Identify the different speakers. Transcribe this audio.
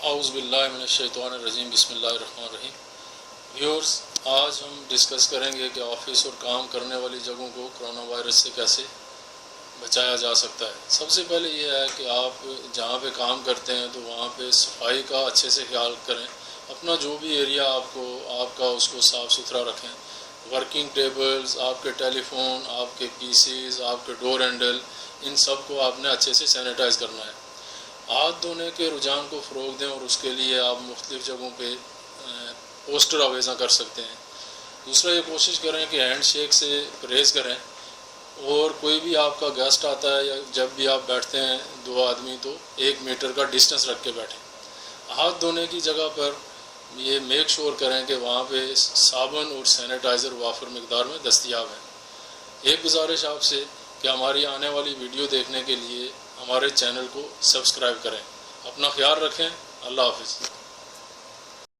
Speaker 1: اعوذ باللہ من الشیطان الرجیم بسم اللہ الرحمن الرحیم. ویورز، آج ہم ڈسکس کریں گے کہ آفس اور کام کرنے والی جگہوں کو کرونا وائرس سے کیسے بچایا جا سکتا ہے. سب سے پہلے یہ ہے کہ آپ جہاں پہ کام کرتے ہیں تو وہاں پہ صفائی کا اچھے سے خیال کریں. اپنا جو بھی ایریا آپ کا اس کو صاف ستھرا رکھیں. ورکنگ ٹیبلز، آپ کے ٹیلی فون، آپ کے پی سیز، آپ کے ڈور ہینڈل، ان سب کو آپ نے اچھے سے سینیٹائز کرنا ہے. ہاتھ دھونے کے رجحان کو فروغ دیں اور اس کے لیے آپ مختلف جگہوں پہ پوسٹر آویزاں کر سکتے ہیں. دوسرا، یہ کوشش کریں کہ ہینڈ شیک سے پرہیز کریں، اور کوئی بھی آپ کا گیسٹ آتا ہے یا جب بھی آپ بیٹھتے ہیں 2 آدمی تو 1 میٹر کا ڈسٹنس رکھ کے بیٹھیں. ہاتھ دھونے کی جگہ پر یہ میک شور کریں کہ وہاں پہ صابن اور سینیٹائزر وافر مقدار میں دستیاب ہیں. ایک گزارش آپ سے کہ ہماری آنے والی ویڈیو دیکھنے کے لیے ہمارے چینل کو سبسکرائب کریں. اپنا خیال رکھیں. اللہ حافظ.